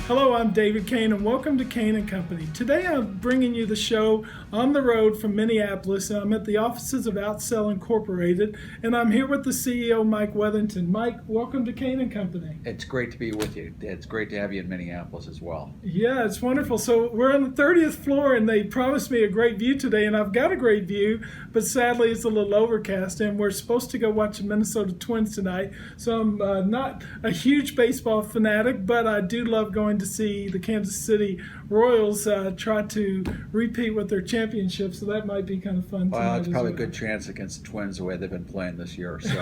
Hello, I'm David Kain, and welcome to Kain and Company. Today I'm bringing you the show on the road from Minneapolis. I'm at the offices of Outsell Incorporated, and I'm here with the CEO, Mike Wethington. Mike, welcome to Kain and Company. It's great to be with you. It's great to have you in Minneapolis as well. Yeah, it's wonderful. So we're on the 30th floor, and they promised me a great view today, and I've got a great view, but sadly it's a little overcast, and we're supposed to go watch the Minnesota Twins tonight. So I'm not a huge baseball fanatic, but I do love going to see the Kansas City Royals try to repeat with their championship, so that might be kind of fun. Well, it's probably a good chance against the Twins the way they've been playing this year. So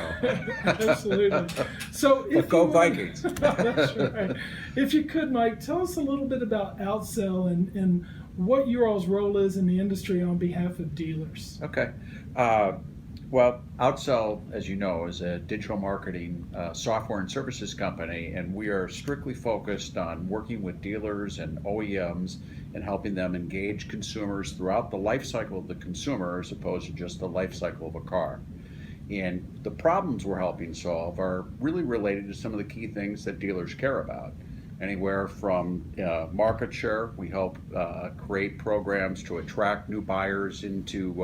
absolutely. So, but go Vikings. That's right. If you could, Mike, tell us a little bit about Outsell and what your all's role is in the industry on behalf of dealers. Okay. Well, Outsell, as you know, is a digital marketing software and services company, and we are strictly focused on working with dealers and OEMs and helping them engage consumers throughout the life cycle of the consumer as opposed to just the life cycle of a car. And the problems we're helping solve are really related to some of the key things that dealers care about. Anywhere from market share, we help create programs to attract new buyers into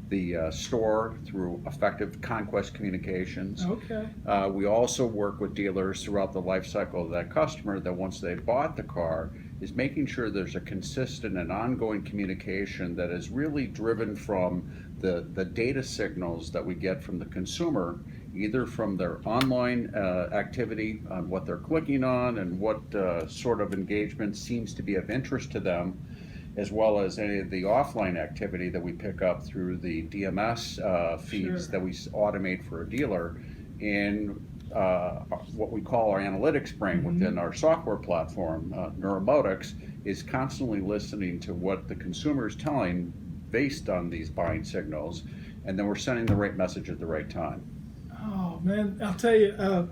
the store through effective conquest communications. Okay. We also work with dealers throughout the life cycle of that customer that once they bought the car is making sure there's a consistent and ongoing communication that is really driven from the data signals that we get from the consumer, either from their online activity on what they're clicking on and what sort of engagement seems to be of interest to them, as well as any of the offline activity that we pick up through the DMS feeds that we automate for a dealer. And what we call our analytics brain within our software platform, Neuromotics, is constantly listening to what the consumer is telling based on these buying signals, and then we're sending the right message at the right time. Oh, man, I'll tell you.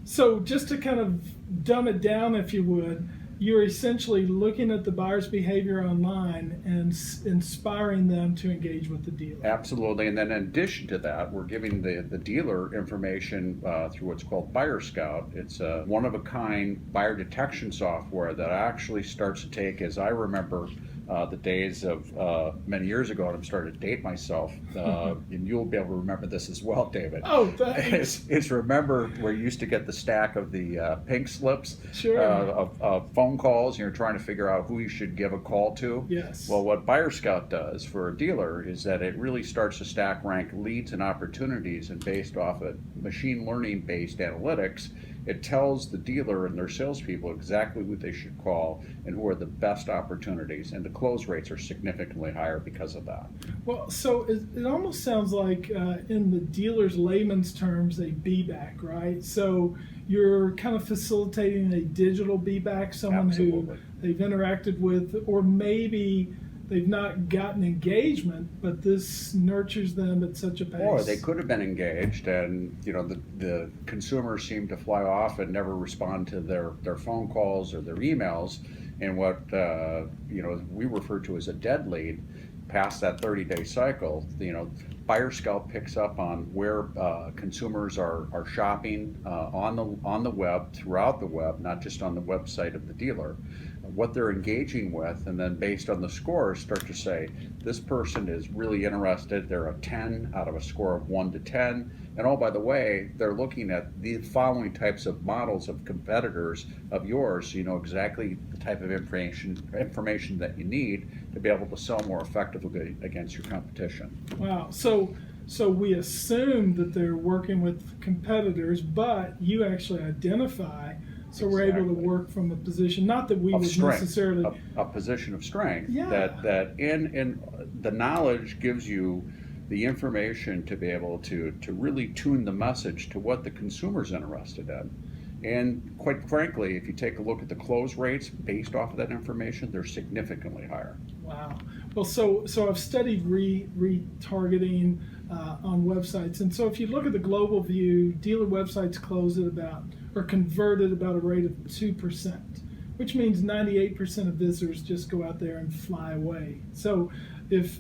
So just to kind of dumb it down, if you would, you're essentially looking at the buyer's behavior online and inspiring them to engage with the dealer. Absolutely, and then in addition to that, we're giving the dealer information through what's called Buyer Scout. It's a one-of-a-kind buyer detection software that actually starts to take, as I remember, the days of many years ago, and I'm starting to date myself, and you'll be able to remember this as well, David. Oh, thanks. It's remember where you used to get the stack of the pink slips of phone calls, and you're trying to figure out who you should give a call to. Yes. Well, what Buyer Scout does for a dealer is that it really starts to stack rank leads and opportunities, and based off of machine learning based analytics, it tells the dealer and their salespeople exactly who they should call and who are the best opportunities, and the close rates are significantly higher because of that. Well, so it almost sounds like, in the dealer's layman's terms, a be-back, right? So you're kind of facilitating a digital be-back, someone Absolutely. who they've interacted with, or maybe they've not gotten engagement, but this nurtures them at such a pace. Or they could have been engaged, and the consumers seem to fly off and never respond to their phone calls or their emails, and what we refer to as a dead lead. Past that 30-day cycle, Buyer Scout picks up on where consumers are shopping on the web, throughout the web, not just on the website of the dealer, what they're engaging with, and then based on the scores start to say, this person is really interested, they're a 10 out of a score of 1 to 10, and oh, by the way, they're looking at the following types of models of competitors of yours, so you know exactly the type of information that you need to be able to sell more effectively against your competition. Wow. So we assume that they're working with competitors, but you actually identify. So we're able to work from a position, not that we would necessarily... A position of strength. Yeah. That in the knowledge gives you the information to be able to really tune the message to what the consumer's interested in. And quite frankly, if you take a look at the close rates based off of that information, they're significantly higher. Wow. Well, so I've studied retargeting on websites, and so if you look at the global view, dealer websites close at about, or convert at about a rate of 2%, which means 98% of visitors just go out there and fly away. So if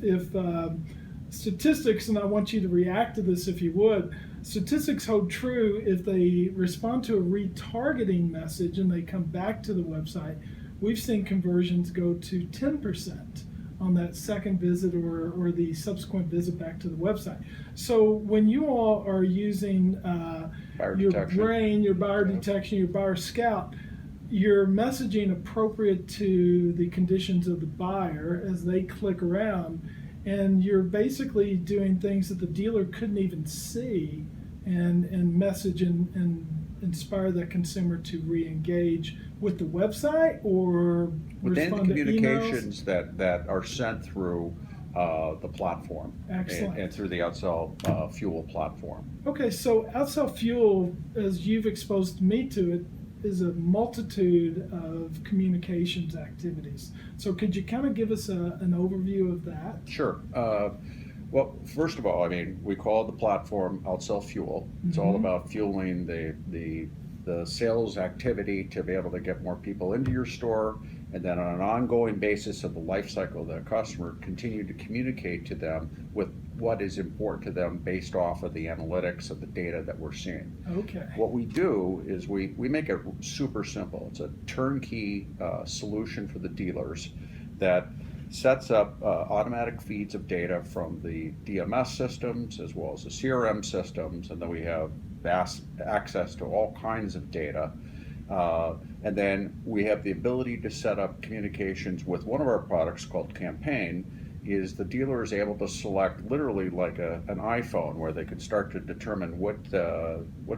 statistics, and I want you to react to this if you would, statistics hold true if they respond to a retargeting message and they come back to the website. We've seen conversions go to 10% on that second visit or the subsequent visit back to the website. So when you all are using your brain, your buyer detection, your buyer scout, you're messaging appropriate to the conditions of the buyer as they click around, and you're basically doing things that the dealer couldn't even see, and message and inspire the consumer to re-engage with the website or within the respond to communications emails. that are sent through the platform. Excellent. And through the Outsell Fuel platform. Okay, so Outsell Fuel, as you've exposed me to it, is a multitude of communications activities. So could you kind of give us an overview of that? Sure. Well, first of all, I mean, we call the platform Outsell Fuel. It's all about fueling the sales activity to be able to get more people into your store, and then on an ongoing basis of the life cycle of the customer, continue to communicate to them with what is important to them based off of the analytics of the data that we're seeing. Okay. What we do is we make it super simple. It's a turnkey solution for the dealers that sets up automatic feeds of data from the DMS systems as well as the CRM systems, and then we have vast access to all kinds of data. And then we have the ability to set up communications with one of our products called Campaign. Is the dealer is able to select literally like an iPhone, where they can start to determine what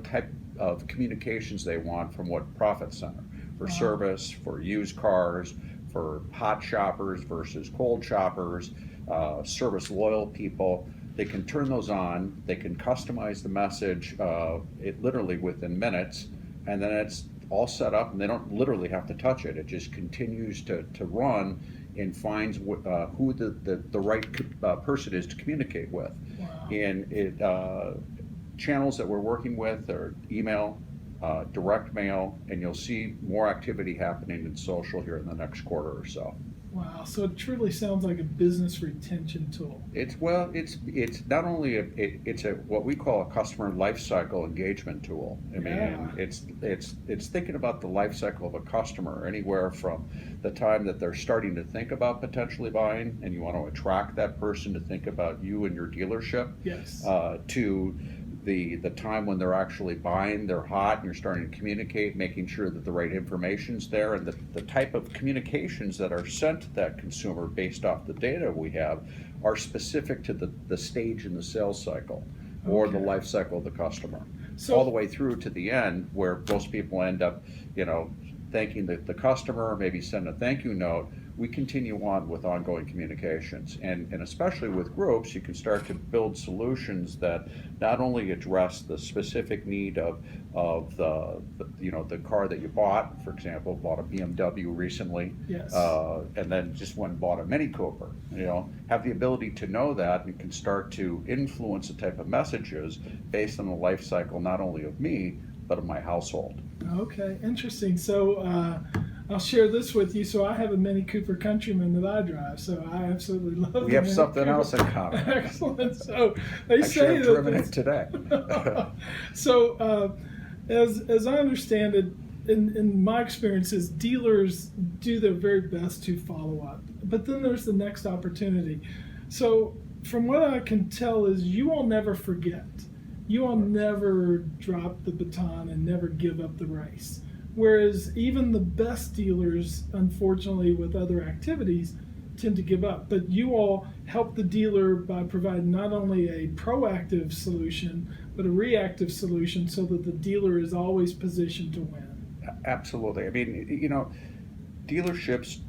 type of communications they want from what profit center, for service, for used cars, for hot shoppers versus cold shoppers, service loyal people. They can turn those on, they can customize the message it literally within minutes, and then it's all set up and they don't literally have to touch it. It just continues to run and finds who the right person is to communicate with. Wow. And channels that we're working with are email, direct mail, and you'll see more activity happening in social here in the next quarter or so. Wow, so it truly sounds like a business retention tool. It's not only it's what we call a customer life cycle engagement tool. I mean, it's thinking about the life cycle of a customer, anywhere from the time that they're starting to think about potentially buying, and you want to attract that person to think about you and your dealership. Yes. To the time when they're actually buying, they're hot, and you're starting to communicate, making sure that the right information's there, and the type of communications that are sent to that consumer based off the data we have are specific to the stage in the sales cycle or the life cycle of the customer. So, all the way through to the end, where most people end up, thanking the customer, maybe send a thank you note. We continue on with ongoing communications, and especially with groups, you can start to build solutions that not only address the specific need of the car that you bought. For example, bought a BMW recently, yes. And then just went and bought a Mini Cooper. Have the ability to know that, and can start to influence the type of messages based on the life cycle not only of me but of my household. Okay, interesting. So I'll share this with you. So I have a Mini Cooper Countryman that I drive, so I absolutely love it. We have something else in common. Excellent. So they I say have driven it today. So as I understand it, in my experiences, dealers do their very best to follow up. But then there's the next opportunity. So from what I can tell is you all never forget. You all never drop the baton and never give up the race. Whereas even the best dealers, unfortunately, with other activities, tend to give up. But you all help the dealer by providing not only a proactive solution, but a reactive solution so that the dealer is always positioned to win. Absolutely. I mean, dealerships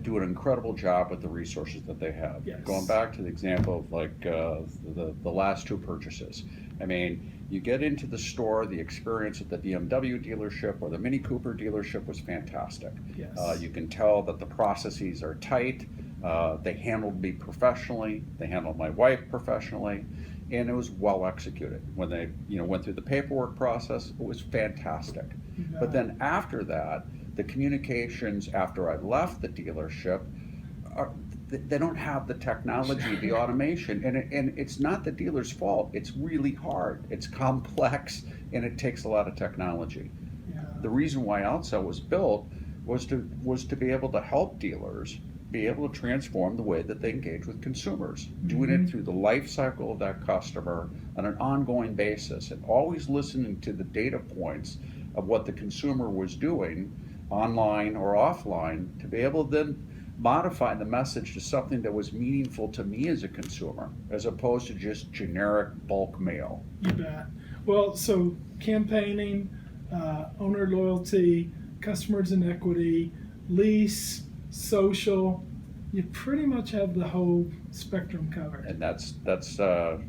do an incredible job with the resources that they have. Yes. Going back to the example of like the last two purchases. I mean, you get into the store, the experience at the BMW dealership or the Mini Cooper dealership was fantastic. Yes. You can tell that the processes are tight. They handled me professionally. They handled my wife professionally. And it was well executed. When they went through the paperwork process, it was fantastic. Yeah. But then after that, the communications after I left the dealership, they don't have the technology, the automation, and it's not the dealer's fault. It's really hard. It's complex, and it takes a lot of technology. Yeah. The reason why Outset was built was to be able to help dealers be able to transform the way that they engage with consumers, doing it through the life cycle of that customer on an ongoing basis, and always listening to the data points of what the consumer was doing online or offline to be able to then modify the message to something that was meaningful to me as a consumer, as opposed to just generic bulk mail. You bet. Well, so campaigning, owner loyalty, customers in equity, lease, social, you pretty much have the whole spectrum covered. And that's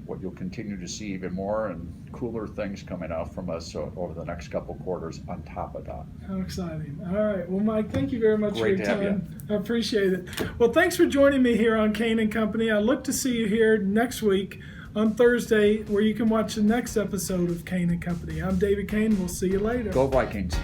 what you'll continue to see, even more and cooler things coming out from us over the next couple quarters on top of that. How exciting. All right. Well, Mike, thank you very much Great for your to have time. I appreciate it. Well, thanks for joining me here on Kain and Company. I look to see you here next week on Thursday, where you can watch the next episode of Kain and Company. I'm David Kain. We'll see you later. Go Vikings.